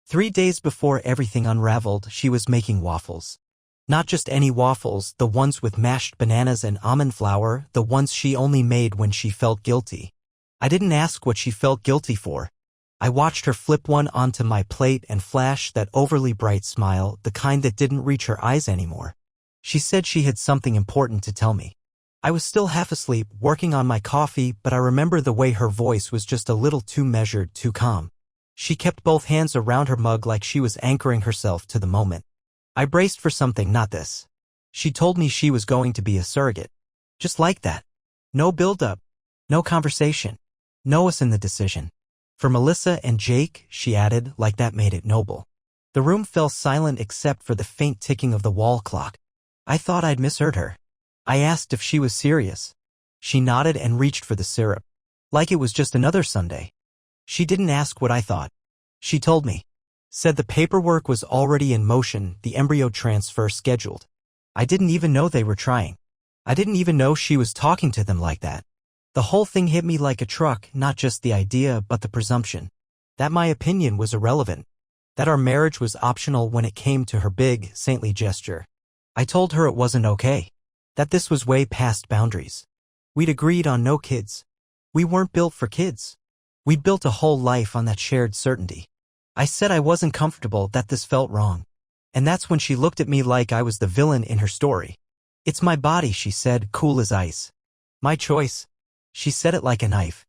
3 days before everything unraveled, she was making waffles. Not just any waffles, the ones with mashed bananas and almond flour, the ones she only made when she felt guilty. I didn't ask what she felt guilty for. I watched her flip one onto my plate and flash that overly bright smile, the kind that didn't reach her eyes anymore. She said she had something important to tell me. I was still half asleep, working on my coffee, but I remember the way her voice was just a little too measured, too calm. She kept both hands around her mug like she was anchoring herself to the moment. I braced for something, not this. She told me she was going to be a surrogate. Just like that. No build-up. No conversation. No us in the decision. For Melissa and Jake, she added, like that made it noble. The room fell silent except for the faint ticking of the wall clock. I thought I'd misheard her. I asked if she was serious. She nodded and reached for the syrup. Like it was just another Sunday. She didn't ask what I thought. She told me. Said the paperwork was already in motion, the embryo transfer scheduled. I didn't even know they were trying. I didn't even know she was talking to them like that. The whole thing hit me like a truck, not just the idea but the presumption. That my opinion was irrelevant. That our marriage was optional when it came to her big, saintly gesture. I told her it wasn't okay. That this was way past boundaries. We'd agreed on no kids. We weren't built for kids. We'd built a whole life on that shared certainty. I said I wasn't comfortable, that this felt wrong. And that's when she looked at me like I was the villain in her story. It's my body, she said, cool as ice. My choice. She said it like a knife.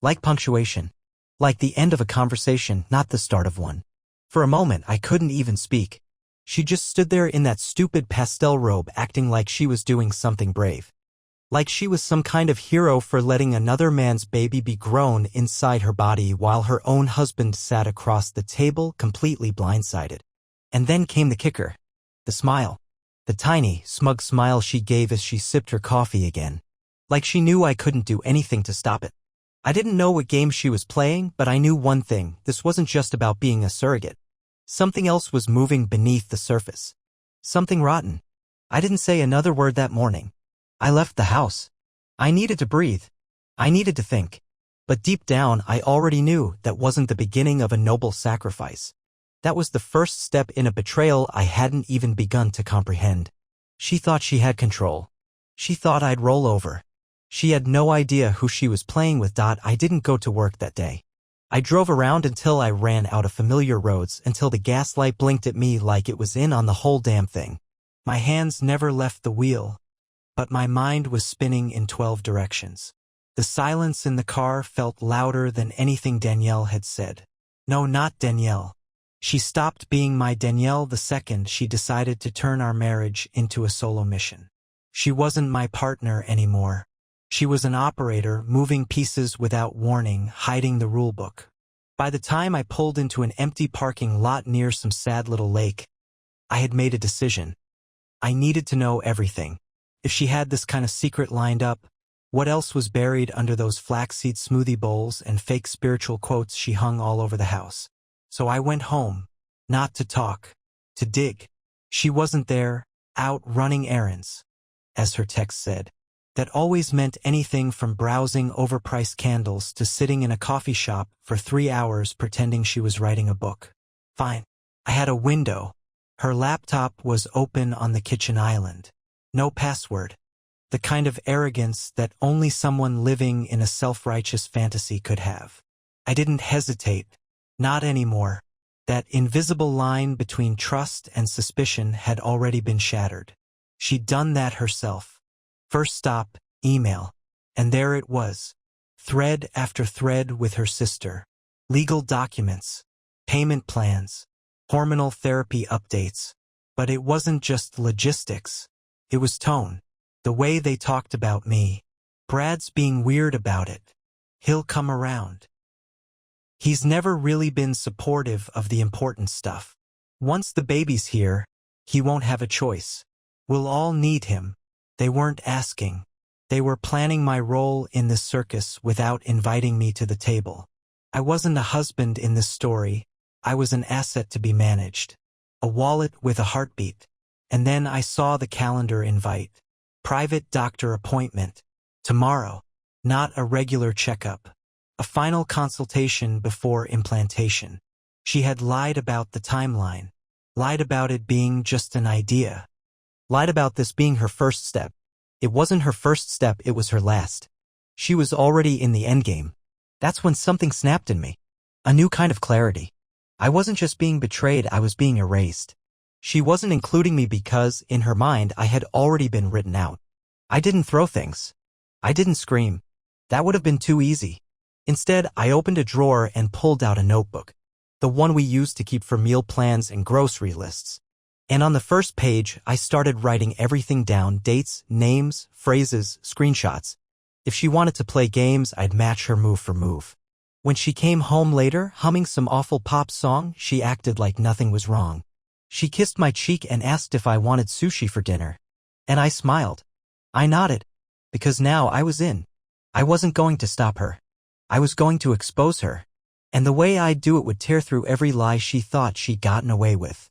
Like punctuation. Like the end of a conversation, not the start of one. For a moment, I couldn't even speak. She just stood there in that stupid pastel robe acting like she was doing something brave. Like she was some kind of hero for letting another man's baby be grown inside her body while her own husband sat across the table completely blindsided. And then came the kicker. The smile. The tiny, smug smile she gave as she sipped her coffee again. Like she knew I couldn't do anything to stop it. I didn't know what game she was playing, but I knew one thing, this wasn't just about being a surrogate. Something else was moving beneath the surface. Something rotten. I didn't say another word that morning. I left the house. I needed to breathe. I needed to think. But deep down, I already knew that wasn't the beginning of a noble sacrifice. That was the first step in a betrayal I hadn't even begun to comprehend. She thought she had control. She thought I'd roll over. She had no idea who she was playing with. I didn't go to work that day. I drove around until I ran out of familiar roads, until the gaslight blinked at me like it was in on the whole damn thing. My hands never left the wheel, but my mind was spinning in 12 directions. The silence in the car felt louder than anything Danielle had said. No, not Danielle. She stopped being my Danielle the second she decided to turn our marriage into a solo mission. She wasn't my partner anymore. She was an operator, moving pieces without warning, hiding the rulebook. By the time I pulled into an empty parking lot near some sad little lake, I had made a decision. I needed to know everything. If she had this kind of secret lined up, what else was buried under those flaxseed smoothie bowls and fake spiritual quotes she hung all over the house? So I went home, not to talk, to dig. She wasn't there, out running errands, as her text said. That always meant anything from browsing overpriced candles to sitting in a coffee shop for 3 hours pretending she was writing a book. Fine. I had a window. Her laptop was open on the kitchen island. No password. The kind of arrogance that only someone living in a self-righteous fantasy could have. I didn't hesitate. Not anymore. That invisible line between trust and suspicion had already been shattered. She'd done that herself. First stop, email. And there it was. Thread after thread with her sister. Legal documents. Payment plans. Hormonal therapy updates. But it wasn't just logistics. It was tone. The way they talked about me. Brad's being weird about it. He'll come around. He's never really been supportive of the important stuff. Once the baby's here, he won't have a choice. We'll all need him. They weren't asking. They were planning my role in this circus without inviting me to the table. I wasn't a husband in this story. I was an asset to be managed. A wallet with a heartbeat. And then I saw the calendar invite. Private doctor appointment. Tomorrow. Not a regular checkup. A final consultation before implantation. She had lied about the timeline, lied about it being just an idea, lied about this being her first step. It wasn't her first step, it was her last. She was already in the endgame. That's when something snapped in me. A new kind of clarity. I wasn't just being betrayed, I was being erased. She wasn't including me because, in her mind, I had already been written out. I didn't throw things. I didn't scream. That would have been too easy. Instead, I opened a drawer and pulled out a notebook. The one we used to keep for meal plans and grocery lists. And on the first page, I started writing everything down: dates, names, phrases, screenshots. If she wanted to play games, I'd match her move for move. When she came home later, humming some awful pop song, she acted like nothing was wrong. She kissed my cheek and asked if I wanted sushi for dinner. And I smiled. I nodded. Because now I was in. I wasn't going to stop her. I was going to expose her. And the way I'd do it would tear through every lie she thought she'd gotten away with.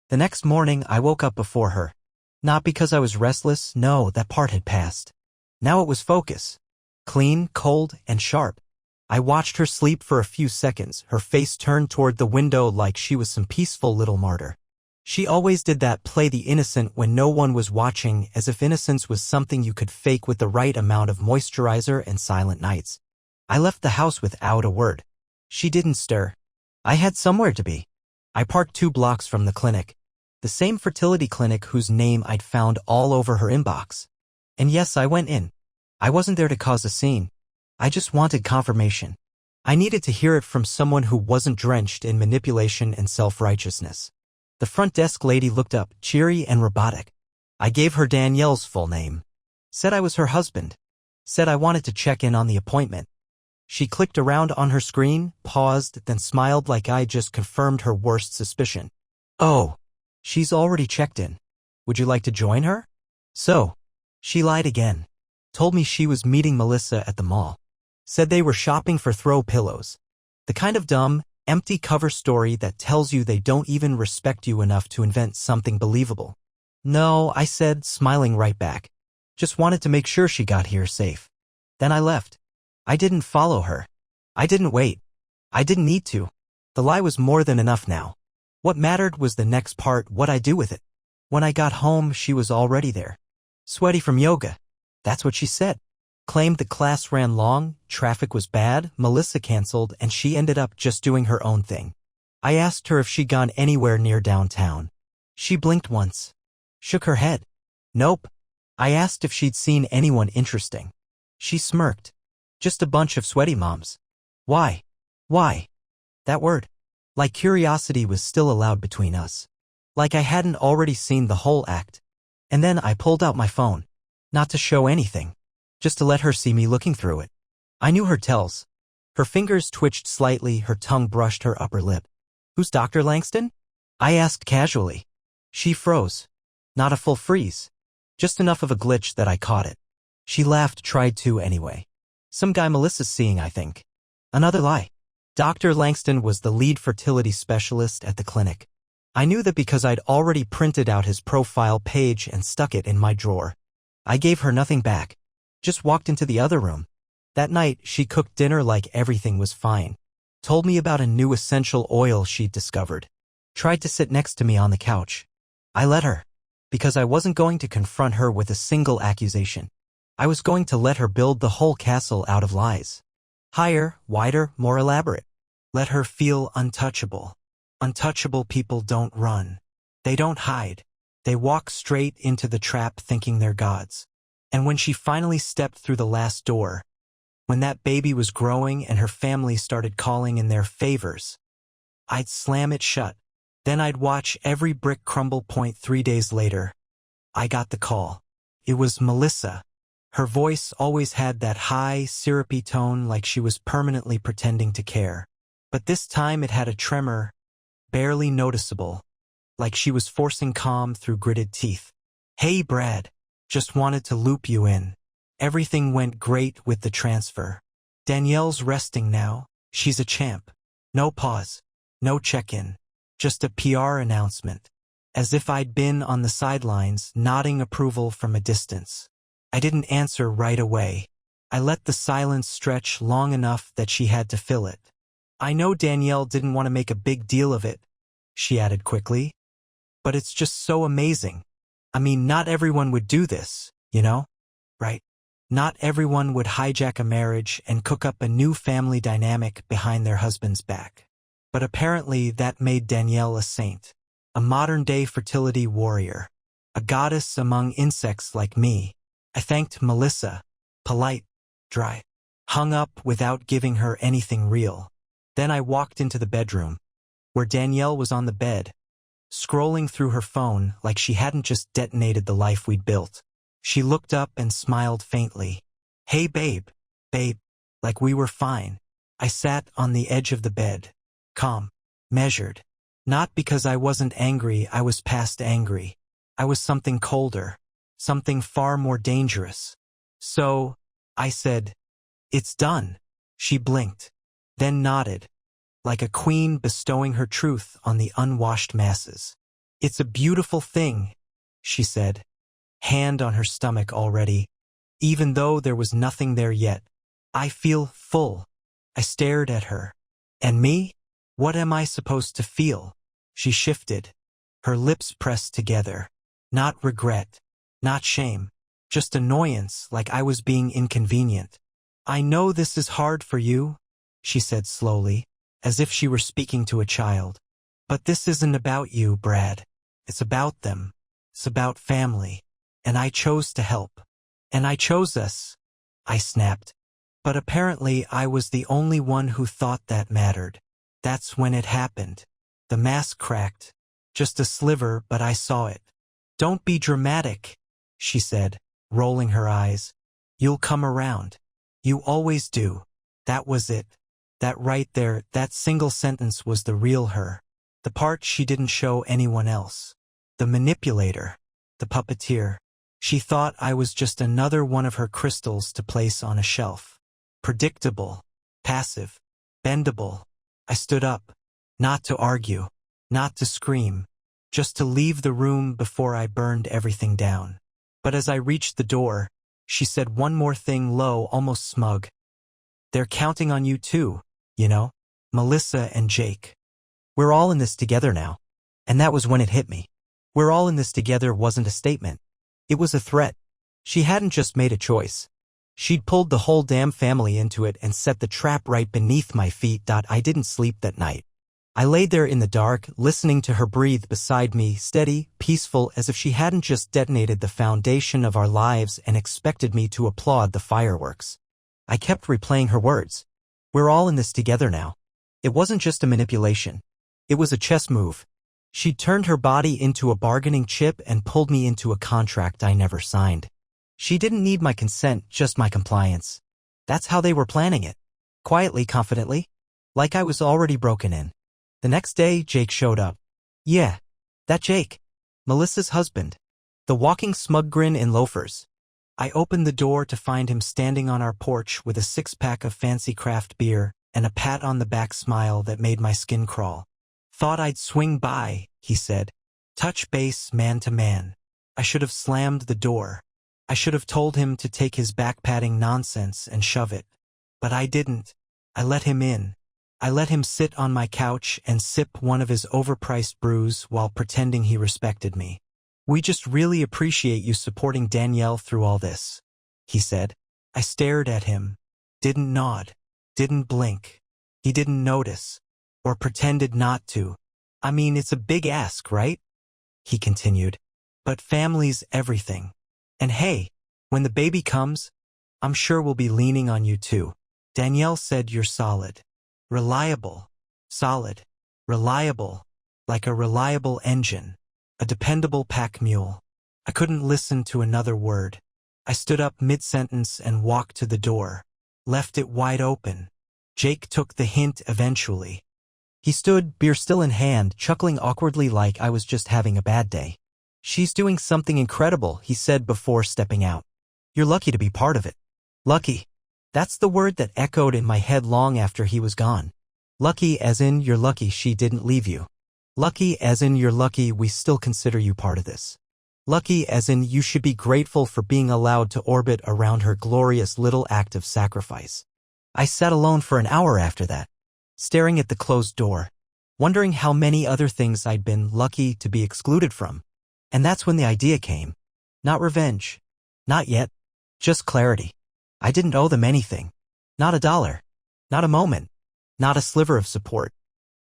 The next morning, I woke up before her. Not because I was restless, no, that part had passed. Now it was focus. Clean, cold, and sharp. I watched her sleep for a few seconds, her face turned toward the window like she was some peaceful little martyr. She always did that, play the innocent when no one was watching, as if innocence was something you could fake with the right amount of moisturizer and silent nights. I left the house without a word. She didn't stir. I had somewhere to be. I parked 2 blocks from the clinic. The same fertility clinic whose name I'd found all over her inbox. And yes, I went in. I wasn't there to cause a scene. I just wanted confirmation. I needed to hear it from someone who wasn't drenched in manipulation and self-righteousness. The front desk lady looked up, cheery and robotic. I gave her Danielle's full name. Said I was her husband. Said I wanted to check in on the appointment. She clicked around on her screen, paused, then smiled like I just confirmed her worst suspicion. Oh, she's already checked in. Would you like to join her? So, she lied again. Told me she was meeting Melissa at the mall. Said they were shopping for throw pillows. The kind of dumb, empty cover story that tells you they don't even respect you enough to invent something believable. No, I said, smiling right back. Just wanted to make sure she got here safe. Then I left. I didn't follow her. I didn't wait. I didn't need to. The lie was more than enough now. What mattered was the next part, what I do with it. When I got home, she was already there. Sweaty from yoga. That's what she said. Claimed the class ran long, traffic was bad, Melissa canceled, and she ended up just doing her own thing. I asked her if she'd gone anywhere near downtown. She blinked once. Shook her head. Nope. I asked if she'd seen anyone interesting. She smirked. Just a bunch of sweaty moms. Why? Why? That word. Like curiosity was still allowed between us. Like I hadn't already seen the whole act. And then I pulled out my phone. Not to show anything. Just to let her see me looking through it. I knew her tells. Her fingers twitched slightly, her tongue brushed her upper lip. Who's Dr. Langston? I asked casually. She froze. Not a full freeze. Just enough of a glitch that I caught it. She laughed, tried to anyway. Some guy Melissa's seeing, I think. Another lie. Dr. Langston was the lead fertility specialist at the clinic. I knew that because I'd already printed out his profile page and stuck it in my drawer. I gave her nothing back. Just walked into the other room. That night, she cooked dinner like everything was fine. Told me about a new essential oil she'd discovered. Tried to sit next to me on the couch. I let her. Because I wasn't going to confront her with a single accusation. I was going to let her build the whole castle out of lies. Higher, wider, more elaborate. Let her feel untouchable. Untouchable people don't run. They don't hide. They walk straight into the trap thinking they're gods. And when she finally stepped through the last door, when that baby was growing and her family started calling in their favors, I'd slam it shut. Then I'd watch every brick crumble. 3 days later, I got the call. It was Melissa. Her voice always had that high, syrupy tone like she was permanently pretending to care. But this time it had a tremor, barely noticeable, like she was forcing calm through gritted teeth. Hey Brad, just wanted to loop you in. Everything went great with the transfer. Danielle's resting now. She's a champ. No pause. No check-in. Just a PR announcement. As if I'd been on the sidelines, nodding approval from a distance. I didn't answer right away. I let the silence stretch long enough that she had to fill it. I know Danielle didn't want to make a big deal of it, she added quickly. But it's just so amazing. I mean, not everyone would do this, you know? Right? Not everyone would hijack a marriage and cook up a new family dynamic behind their husband's back. But apparently that made Danielle a saint, a modern-day fertility warrior, a goddess among insects like me. I thanked Melissa, polite, dry, hung up without giving her anything real. Then I walked into the bedroom, where Danielle was on the bed, scrolling through her phone like she hadn't just detonated the life we'd built. She looked up and smiled faintly. Hey babe, like we were fine. I sat on the edge of the bed, calm, measured. Not because I wasn't angry, I was past angry. I was something colder, something far more dangerous. So, I said, it's done. She blinked, then nodded, like a queen bestowing her truth on the unwashed masses. It's a beautiful thing, she said, hand on her stomach already, even though there was nothing there yet. I feel full. I stared at her. And me? What am I supposed to feel? She shifted, her lips pressed together. Not regret, not shame, just annoyance, like I was being inconvenient. I know this is hard for you, she said slowly, as if she were speaking to a child. But this isn't about you, Brad. It's about them. It's about family. And I chose to help. And I chose us, I snapped. But apparently I was the only one who thought that mattered. That's when it happened. The mask cracked. Just a sliver, but I saw it. Don't be dramatic, she said, rolling her eyes. You'll come around. You always do. That was it. That right there, that single sentence was the real her. The part she didn't show anyone else. The manipulator. The puppeteer. She thought I was just another one of her crystals to place on a shelf. Predictable. Passive. Bendable. I stood up. Not to argue. Not to scream. Just to leave the room before I burned everything down. But as I reached the door, she said one more thing low, almost smug. They're counting on you too, you know? Melissa and Jake. We're all in this together now. And that was when it hit me. We're all in this together wasn't a statement. It was a threat. She hadn't just made a choice. She'd pulled the whole damn family into it and set the trap right beneath my feet. I didn't sleep that night. I lay there in the dark, listening to her breathe beside me, steady, peaceful, as if she hadn't just detonated the foundation of our lives and expected me to applaud the fireworks. I kept replaying her words. We're all in this together now. It wasn't just a manipulation. It was a chess move. She'd turned her body into a bargaining chip and pulled me into a contract I never signed. She didn't need my consent, just my compliance. That's how they were planning it. Quietly, confidently. Like I was already broken in. The next day, Jake showed up. Yeah, that Jake. Melissa's husband. The walking smug grin in loafers. I opened the door to find him standing on our porch with a six-pack of fancy craft beer and a pat on the back smile that made my skin crawl. Thought I'd swing by, he said. Touch base man to man. I should have slammed the door. I should have told him to take his back-patting nonsense and shove it. But I didn't. I let him in. I let him sit on my couch and sip one of his overpriced brews while pretending he respected me. We just really appreciate you supporting Danielle through all this, he said. I stared at him. Didn't nod. Didn't blink. He didn't notice. Or pretended not to. I mean, it's a big ask, right? He continued. But family's everything. And hey, when the baby comes, I'm sure we'll be leaning on you too. Danielle said you're solid. Reliable. Solid. Reliable. Like a reliable engine. A dependable pack mule. I couldn't listen to another word. I stood up mid-sentence and walked to the door. Left it wide open. Jake took the hint eventually. He stood, beer still in hand, chuckling awkwardly like I was just having a bad day. She's doing something incredible, he said before stepping out. You're lucky to be part of it. Lucky. That's the word that echoed in my head long after he was gone. Lucky as in you're lucky she didn't leave you. Lucky as in you're lucky we still consider you part of this. Lucky as in you should be grateful for being allowed to orbit around her glorious little act of sacrifice. I sat alone for an hour after that. staring at the closed door, wondering how many other things I'd been lucky to be excluded from. And that's when the idea came. Not revenge. Not yet. Just clarity. I didn't owe them anything. Not a dollar. Not a moment. Not a sliver of support.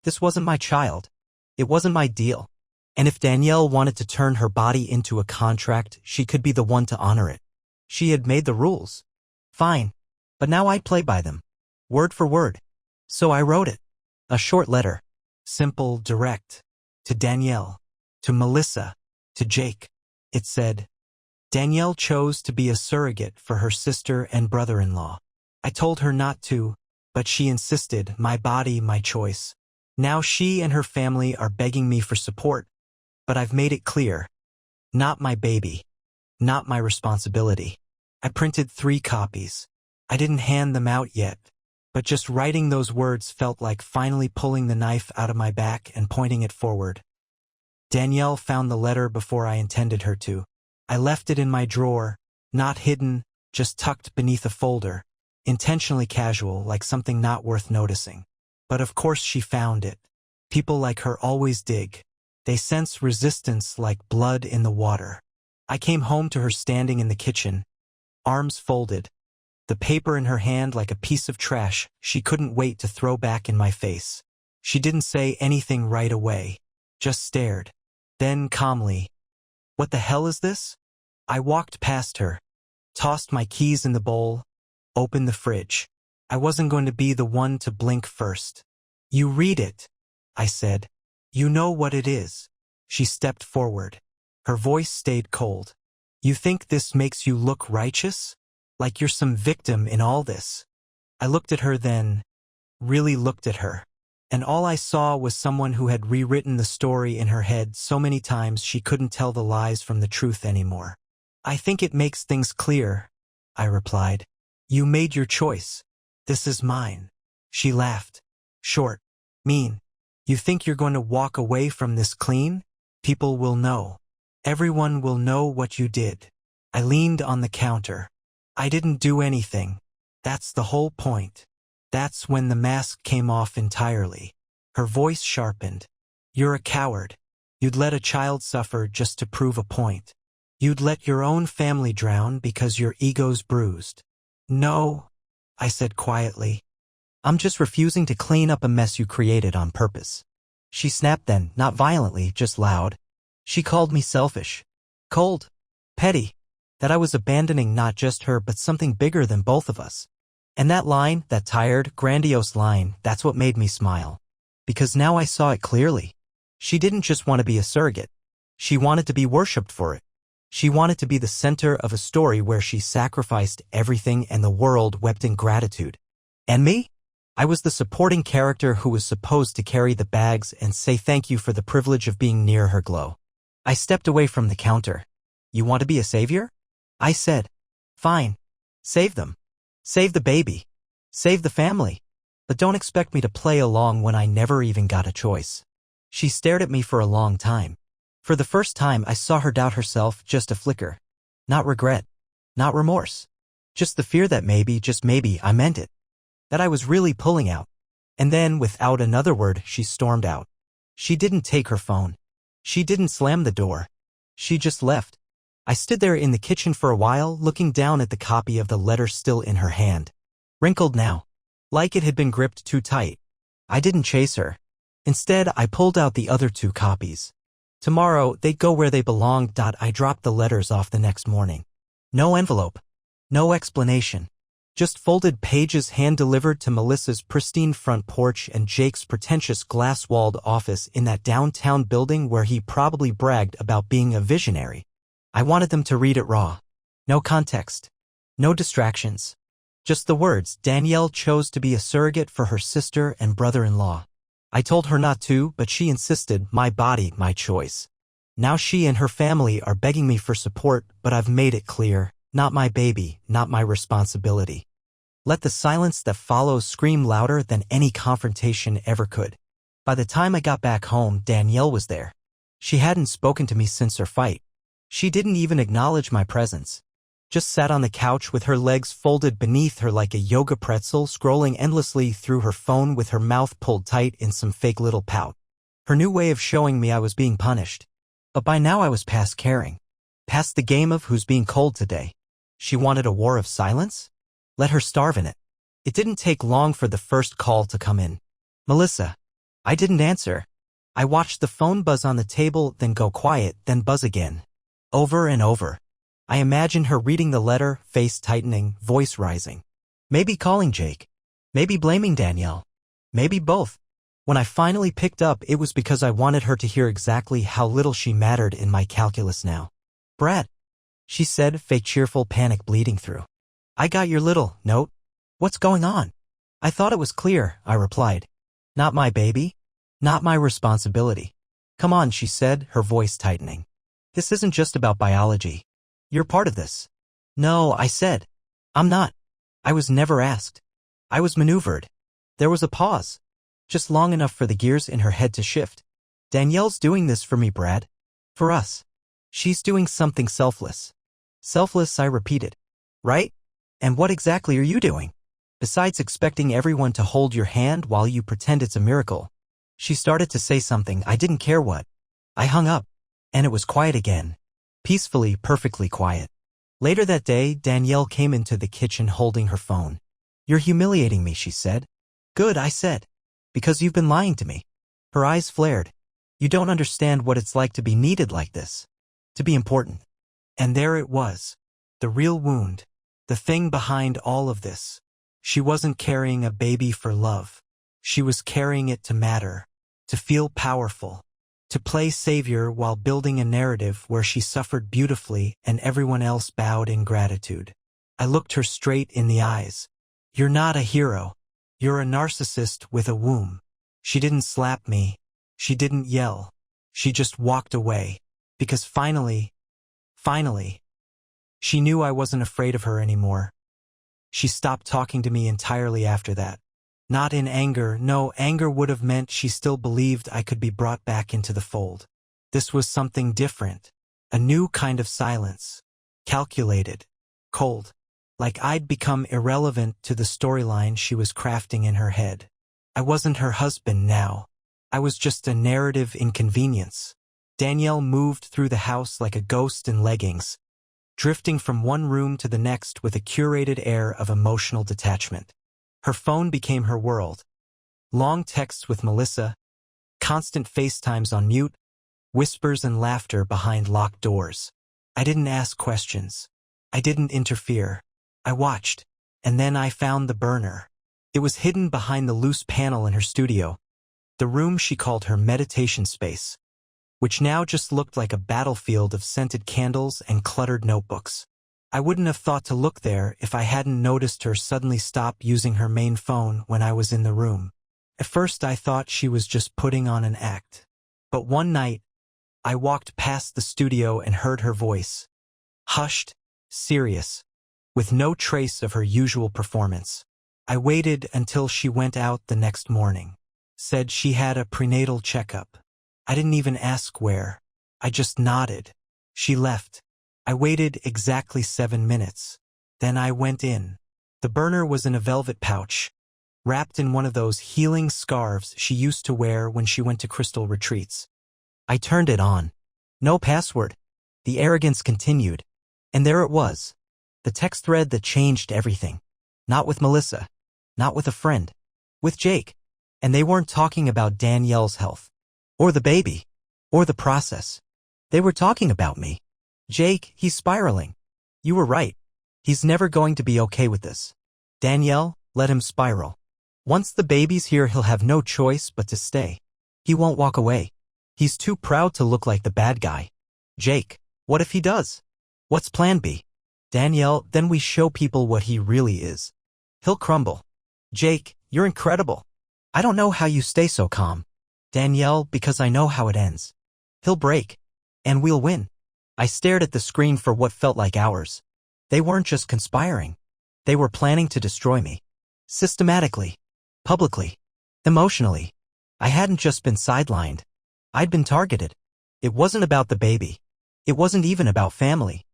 This wasn't my child. It wasn't my deal. And if Danielle wanted to turn her body into a contract, she could be the one to honor it. She had made the rules. Fine. But now I'd play by them. Word for word. So I wrote it. A short letter. Simple, direct. To Danielle. To Melissa. To Jake. It said, Danielle chose to be a surrogate for her sister and brother-in-law. I told her not to, but she insisted, my body, my choice. Now she and her family are begging me for support, but I've made it clear. Not my baby. Not my responsibility. I printed 3 copies. I didn't hand them out yet, but just writing those words felt like finally pulling the knife out of my back and pointing it forward. Danielle found the letter before I intended her to. I left it in my drawer, not hidden, just tucked beneath a folder, intentionally casual, like something not worth noticing. But of course she found it. People like her always dig. They sense resistance like blood in the water. I came home to her standing in the kitchen, arms folded, the paper in her hand like a piece of trash she couldn't wait to throw back in my face. She didn't say anything right away, just stared. Then calmly, "What the hell is this?" I walked past her, tossed my keys in the bowl, opened the fridge. I wasn't going to be the one to blink first. "You read it," I said. "You know what it is." She stepped forward. Her voice stayed cold. "You think this makes you look righteous? Like you're some victim in all this?" I looked at her then, really looked at her. And all I saw was someone who had rewritten the story in her head so many times she couldn't tell the lies from the truth anymore. "I think it makes things clear," I replied. "You made your choice. This is mine." She laughed. Short. "Mean. You think you're going to walk away from this clean? People will know. Everyone will know what you did." I leaned on the counter. "I didn't do anything. That's the whole point." That's when the mask came off entirely. Her voice sharpened. "You're a coward. You'd let a child suffer just to prove a point. You'd let your own family drown because your ego's bruised." "No," I said quietly. "I'm just refusing to clean up a mess you created on purpose." She snapped then, not violently, just loud. She called me selfish, cold, petty, that I was abandoning not just her but something bigger than both of us. And that line, that tired, grandiose line, that's what made me smile. Because now I saw it clearly. She didn't just want to be a surrogate. She wanted to be worshipped for it. She wanted to be the center of a story where she sacrificed everything and the world wept in gratitude. And me? I was the supporting character who was supposed to carry the bags and say thank you for the privilege of being near her glow. I stepped away from the counter. "You want to be a savior?" I said. "Fine. Save them. Save the baby. Save the family. But don't expect me to play along when I never even got a choice." She stared at me for a long time. For the first time I saw her doubt herself, just a flicker. Not regret. Not remorse. Just the fear that maybe, just maybe, I meant it. That I was really pulling out. And then, without another word, she stormed out. She didn't take her phone. She didn't slam the door. She just left. I stood there in the kitchen for a while, looking down at the copy of the letter still in her hand. Wrinkled now. Like it had been gripped too tight. I didn't chase her. Instead, I pulled out the other 2 copies. Tomorrow, they'd go where they belonged. I dropped the letters off the next morning. No envelope. No explanation. Just folded pages hand-delivered to Melissa's pristine front porch and Jake's pretentious glass-walled office in that downtown building where he probably bragged about being a visionary. I wanted them to read it raw. No context. No distractions. Just the words, Danielle chose to be a surrogate for her sister and brother-in-law. I told her not to, but she insisted, my body, my choice. Now she and her family are begging me for support, but I've made it clear, not my baby, not my responsibility. Let the silence that follows scream louder than any confrontation ever could. By the time I got back home, Danielle was there. She hadn't spoken to me since her fight. She didn't even acknowledge my presence. just sat on the couch with her legs folded beneath her like a yoga pretzel, scrolling endlessly through her phone with her mouth pulled tight in some fake little pout. Her new way of showing me I was being punished. But by now I was past caring. Past the game of who's being cold today. She wanted a war of silence? Let her starve in it. It didn't take long for the first call to come in. Melissa. I didn't answer. I watched the phone buzz on the table, then go quiet, then buzz again. Over and over. I imagined her reading the letter, face tightening, voice rising. Maybe calling Jake. Maybe blaming Danielle. Maybe both. When I finally picked up, it was because I wanted her to hear exactly how little she mattered in my calculus now. Brad, she said, fake cheerful panic bleeding through. I got your little note. What's going on? I thought it was clear, I replied. Not my baby. Not my responsibility. Come on, she said, her voice tightening. This isn't just about biology. You're part of this. No, I said. I'm not. I was never asked. I was maneuvered. There was a pause. Just long enough for the gears in her head to shift. Danielle's doing this for me, Brad. For us. She's doing something selfless. Selfless, I repeated. Right? And what exactly are you doing? Besides expecting everyone to hold your hand while you pretend it's a miracle. She started to say something, I didn't care what. I hung up. And it was quiet again. Peacefully, perfectly quiet. Later that day, Danielle came into the kitchen holding her phone. You're humiliating me, she said. Good, I said. Because you've been lying to me. Her eyes flared. You don't understand what it's like to be needed like this. To be important. And there it was. The real wound. The thing behind all of this. She wasn't carrying a baby for love. She was carrying it to matter. To feel powerful. To play savior while building a narrative where she suffered beautifully and everyone else bowed in gratitude. I looked her straight in the eyes. You're not a hero. You're a narcissist with a womb. She didn't slap me. She didn't yell. She just walked away. Because finally, she knew I wasn't afraid of her anymore. She stopped talking to me entirely after that. Not in anger. No, anger would have meant she still believed I could be brought back into the fold. This was something different. A new kind of silence. Calculated. Cold. Like I'd become irrelevant to the storyline she was crafting in her head. I wasn't her husband now. I was just a narrative inconvenience. Danielle moved through the house like a ghost in leggings, drifting from one room to the next with a curated air of emotional detachment. Her phone became her world. Long texts with Melissa, constant FaceTimes on mute, whispers and laughter behind locked doors. I didn't ask questions. I didn't interfere. I watched, and then I found the burner. It was hidden behind the loose panel in her studio, the room she called her meditation space, which now just looked like a battlefield of scented candles and cluttered notebooks. I wouldn't have thought to look there if I hadn't noticed her suddenly stop using her main phone when I was in the room. At first I thought she was just putting on an act. But one night, I walked past the studio and heard her voice. Hushed, serious, with no trace of her usual performance. I waited until she went out the next morning. Said she had a prenatal checkup. I didn't even ask where. I just nodded. She left. I waited exactly 7 minutes. Then I went in. The burner was in a velvet pouch, wrapped in one of those healing scarves she used to wear when she went to crystal retreats. I turned it on. No password. The arrogance continued. And there it was. The text thread that changed everything. Not with Melissa. Not with a friend. With Jake. And they weren't talking about Danielle's health. Or the baby. Or the process. They were talking about me. Jake, he's spiraling. You were right. He's never going to be okay with this. Danielle, let him spiral. Once the baby's here, he'll have no choice but to stay. He won't walk away. He's too proud to look like the bad guy. Jake, what if he does? What's plan B? Danielle, then we show people what he really is. He'll crumble. Jake, you're incredible. I don't know how you stay so calm. Danielle, because I know how it ends. He'll break. And we'll win. I stared at the screen for what felt like hours. They weren't just conspiring. They were planning to destroy me. Systematically. Publicly. Emotionally. I hadn't just been sidelined. I'd been targeted. It wasn't about the baby. It wasn't even about family.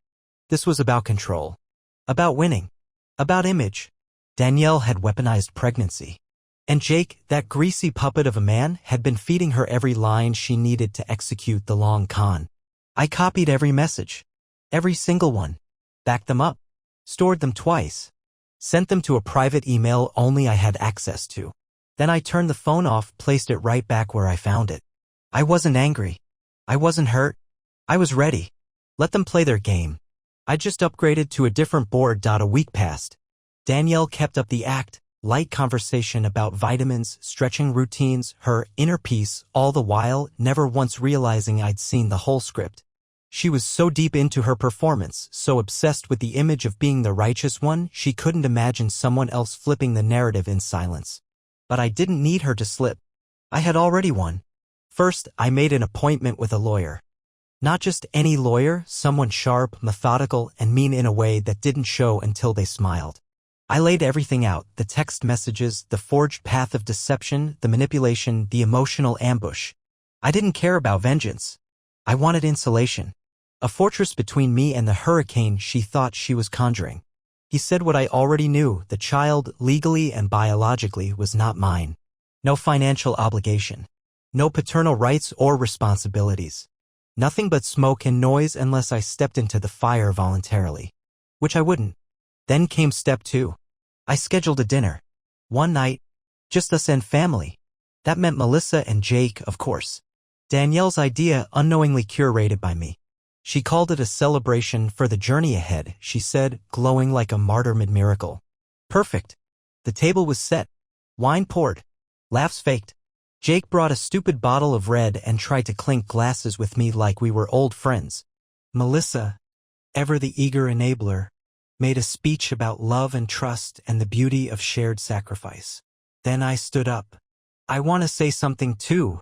This was about control. About winning. About image. Danielle had weaponized pregnancy. And Jake, that greasy puppet of a man, had been feeding her every line she needed to execute the long con. I copied every message. Every single one. Backed them up. Stored them twice. Sent them to a private email only I had access to. Then I turned the phone off, placed it right back where I found it. I wasn't angry. I wasn't hurt. I was ready. Let them play their game. I just upgraded to a different board. A week passed. Danielle kept up the act, light conversation about vitamins, stretching routines, her inner peace, all the while never once realizing I'd seen the whole script. She was so deep into her performance, so obsessed with the image of being the righteous one, she couldn't imagine someone else flipping the narrative in silence. But I didn't need her to slip. I had already won. First, I made an appointment with a lawyer. Not just any lawyer, someone sharp, methodical, and mean in a way that didn't show until they smiled. I laid everything out, the text messages, the forged path of deception, the manipulation, the emotional ambush. I didn't care about vengeance. I wanted insulation. A fortress between me and the hurricane she thought she was conjuring. He said what I already knew, the child, legally and biologically, was not mine. No financial obligation. No paternal rights or responsibilities. Nothing but smoke and noise unless I stepped into the fire voluntarily. Which I wouldn't. Then came step 2. I scheduled a dinner. One night. Just us and family. That meant Melissa and Jake, of course. Danielle's idea, unknowingly curated by me. She called it a celebration for the journey ahead, she said, glowing like a martyr mid-miracle. Perfect. The table was set. Wine poured. Laughs faked. Jake brought a stupid bottle of red and tried to clink glasses with me like we were old friends. Melissa, ever the eager enabler, made a speech about love and trust and the beauty of shared sacrifice. Then I stood up. I want to say something too,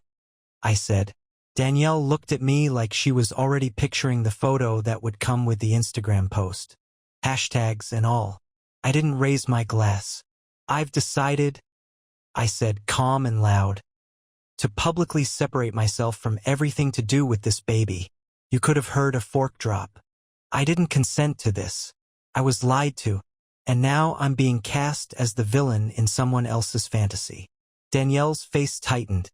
I said. Danielle looked at me like she was already picturing the photo that would come with the Instagram post. Hashtags and all. I didn't raise my glass. I've decided, I said calm and loud, to publicly separate myself from everything to do with this baby. You could have heard a fork drop. I didn't consent to this. I was lied to. And now I'm being cast as the villain in someone else's fantasy. Danielle's face tightened.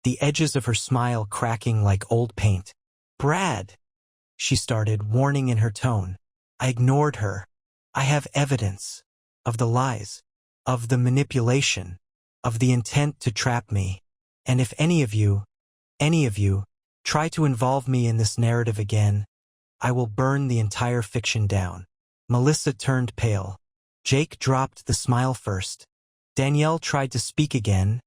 The edges of her smile cracking like old paint. Brad, she started, warning in her tone. I ignored her. I have evidence. Of the lies. Of the manipulation. Of the intent to trap me. And if any of you, try to involve me in this narrative again, I will burn the entire fiction down. Melissa turned pale. Jake dropped the smile first. Danielle tried to speak again,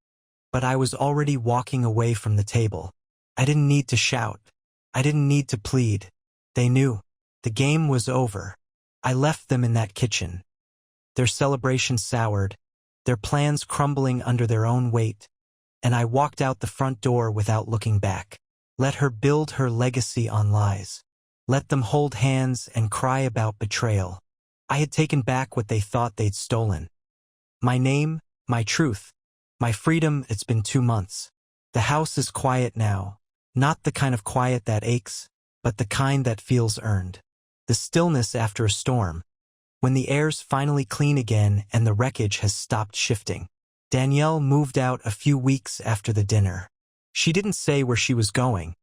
but I was already walking away from the table. I didn't need to shout. I didn't need to plead. They knew. The game was over. I left them in that kitchen. Their celebration soured, their plans crumbling under their own weight, and I walked out the front door without looking back. Let her build her legacy on lies. Let them hold hands and cry about betrayal. I had taken back what they thought they'd stolen. My name, my truth. My freedom. It's been 2 months. The house is quiet now. Not the kind of quiet that aches, but the kind that feels earned. The stillness after a storm. When the air's finally clean again and the wreckage has stopped shifting. Danielle moved out a few weeks after the dinner. She didn't say where she was going.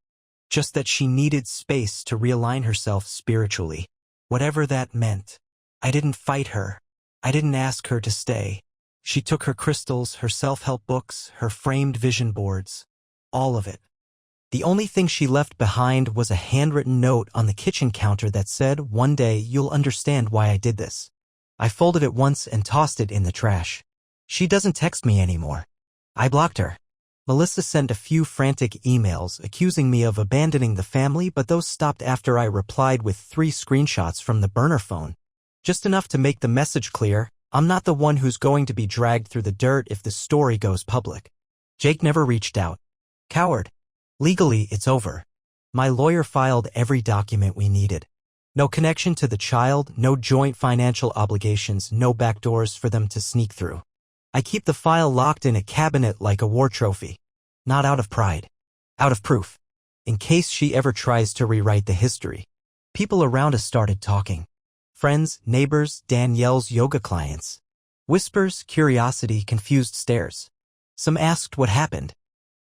Just that she needed space to realign herself spiritually. Whatever that meant. I didn't fight her. I didn't ask her to stay. She took her crystals, her self-help books, her framed vision boards. All of it. The only thing she left behind was a handwritten note on the kitchen counter that said, "One day you'll understand why I did this." I folded it once and tossed it in the trash. She doesn't text me anymore. I blocked her. Melissa sent a few frantic emails accusing me of abandoning the family, but those stopped after I replied with 3 screenshots from the burner phone. Just enough to make the message clear. I'm not the one who's going to be dragged through the dirt if the story goes public. Jake never reached out. Coward. Legally, it's over. My lawyer filed every document we needed. No connection to the child, no joint financial obligations, no backdoors for them to sneak through. I keep the file locked in a cabinet like a war trophy. Not out of pride. Out of proof. In case she ever tries to rewrite the history. People around us started talking. Friends, neighbors, Danielle's yoga clients. Whispers, curiosity, confused stares. Some asked what happened.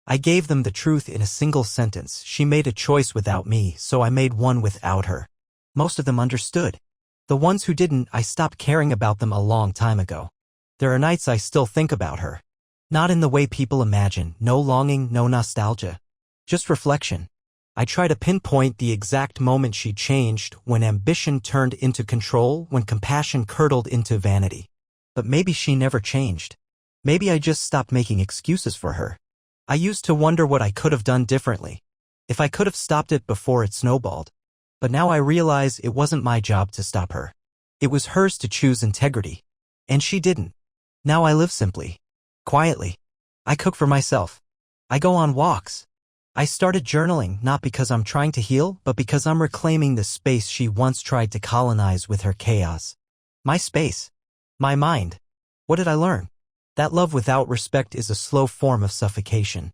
I gave them the truth in a single sentence. She made a choice without me, so I made one without her. Most of them understood. The ones who didn't, I stopped caring about them a long time ago. There are nights I still think about her. Not in the way people imagine, no longing, no nostalgia. Just reflection. I try to pinpoint the exact moment she changed, when ambition turned into control, when compassion curdled into vanity. But maybe she never changed. Maybe I just stopped making excuses for her. I used to wonder what I could have done differently. If I could have stopped it before it snowballed. But now I realize it wasn't my job to stop her. It was hers to choose integrity. And she didn't. Now I live simply. Quietly. I cook for myself. I go on walks. I started journaling not because I'm trying to heal, but because I'm reclaiming the space she once tried to colonize with her chaos. My space. My mind. What did I learn? That love without respect is a slow form of suffocation.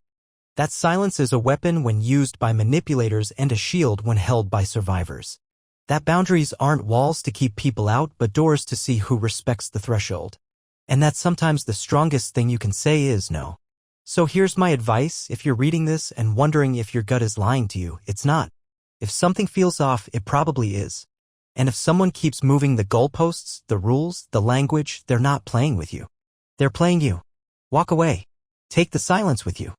That silence is a weapon when used by manipulators and a shield when held by survivors. That boundaries aren't walls to keep people out but doors to see who respects the threshold. And that sometimes the strongest thing you can say is no. So here's my advice: if you're reading this and wondering if your gut is lying to you, it's not. If something feels off, it probably is. And if someone keeps moving the goalposts, the rules, the language, they're not playing with you. They're playing you. Walk away. Take the silence with you.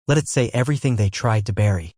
Let it say everything they tried to bury.